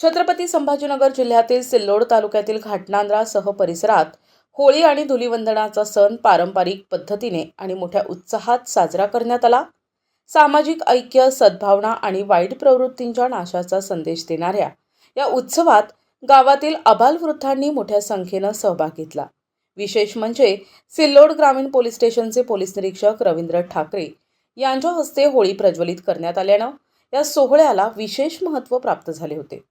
छत्रपती संभाजीनगर जिल्ह्यातील सिल्लोड तालुक्यातील घाटनांद्रासह परिसरात होळी आणि धुलीवंदनाचा सण पारंपरिक पद्धतीने आणि मोठ्या उत्साहात साजरा करण्यात आला। सामाजिक ऐक्य, सद्भावना आणि वाईट प्रवृत्तींच्या नाशाचा संदेश देणाऱ्या या उत्सवात गावातील आबालवृद्धांनी मोठ्या संख्येने सहभाग घेतला। विशेष म्हणजे सिल्लोड ग्रामीण पोलीस स्टेशनचे पोलीस निरीक्षक रवींद्र ठाकरे यांच्या हस्ते होळी प्रज्वलित करण्यात आल्याने या सोहळ्याला विशेष महत्त्व प्राप्त झाले होते।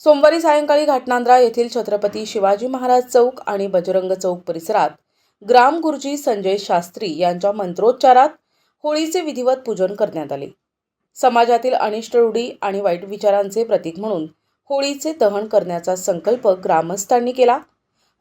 सोमवारी सायंकाळी घाटनांद्रा येथील छत्रपती शिवाजी महाराज चौक आणि बजरंग चौक परिसरात ग्राम गुरुजी संजय शास्त्री यांच्या मंत्रोच्चारात होळीचे विधिवत पूजन करण्यात आले। समाजातील अनिष्ट रूढी आणि वाईट विचारांचे प्रतीक म्हणून होळीचे दहन करण्याचा संकल्प ग्रामस्थांनी केला।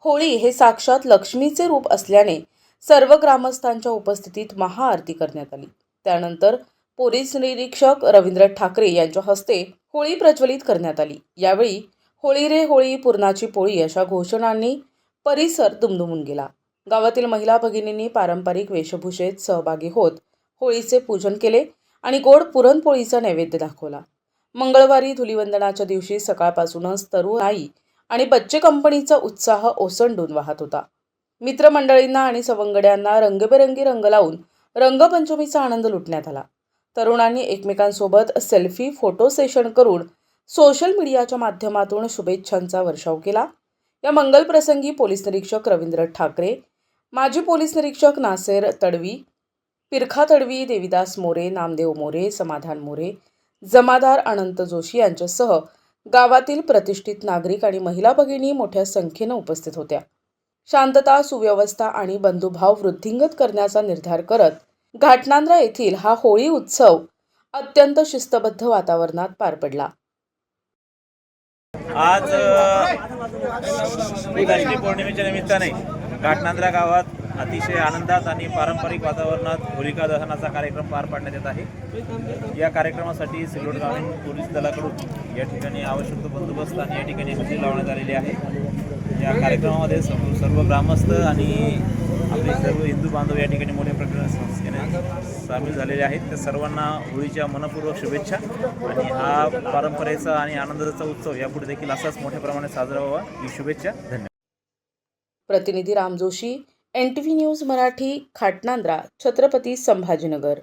होळी हे साक्षात लक्ष्मीचे रूप असल्याने सर्व ग्रामस्थांच्या उपस्थितीत महाआरती करण्यात आली। त्यानंतर पोलीस निरीक्षक रवींद्र ठाकरे यांच्या हस्ते होळी प्रज्वलित करण्यात आली। यावेळी होळी रे होळी पुरणाची पोळी अशा घोषणांनी परिसर दुमदुमून गेला। गावातील महिला भगिनींनी पारंपरिक वेशभूषेत सहभागी होत होळीचे पूजन केले आणि गोड पुरणपोळीचा नैवेद्य दाखवला। मंगळवारी धुलीवंदनाच्या दिवशी सकाळपासूनच तरुणाई आणि बच्चे कंपनीचा उत्साह ओसंडून वाहत होता। मित्रमंडळींना आणि सवंगड्यांना रंगबेरंगी रंग लावून रंगपंचमीचा आनंद लुटण्यात आला। तरुणांनी एकमेकांसोबत सेल्फी फोटो सेशन करून सोशल मीडियाच्या माध्यमातून शुभेच्छांचा वर्षाव केला। या मंगल प्रसंगी पोलीस निरीक्षक रवींद्र ठाकरे, माजी पोलीस निरीक्षक नासेर तडवी, पिरखा तडवी, देविदास मोरे, नामदेव मोरे, समाधान मोरे, जमादार अनंत जोशी यांच्यासह गावातील प्रतिष्ठित नागरिक आणि महिला भगिनी मोठ्या संख्येने उपस्थित होत्या। शांतता, सुव्यवस्था आणि बंधुभाव वृद्धिंगत करण्याचा निर्धार करत घाटनांद्रा येथील हा होळी उत्सव अत्यंत शिस्तबद्ध वातावरणात पार पडला। आज राष्ट्रीय पौर्णिमेच्या निमित्ताने घाटनांद्रा गावात अतिशय आनंदात आणि पारंपरिक वातावरणात होलिका दहनाचा कार्यक्रम पार पाडण्यात येत आहे। या कार्यक्रमासाठी सिल्लोड ग्रामीण पोलीस दलाकडून या ठिकाणी आवश्यक बंदोबस्त आणि या ठिकाणी हजेरी लावण्यात आलेली आहे। या कार्यक्रमामध्ये सर्व ग्रामस्थ आणि आपले सर्व हिंदू बांधव या ठिकाणी मोठ्या प्रमाणात सामील झालेले आहेत। त्या सर्वांना होळीच्या मनपूर्वक शुभेच्छा आणि हा परंपरेचा आणि आनंदाचा उत्सव यापुढे देखील असाच मोठ्या प्रमाणात साजरा व्हावा ही शुभेच्छा। धन्यवाद। प्रतिनिधी राम जोशी, NTV न्यूज मराठी, घाटनांद्रा, छत्रपती संभाजीनगर।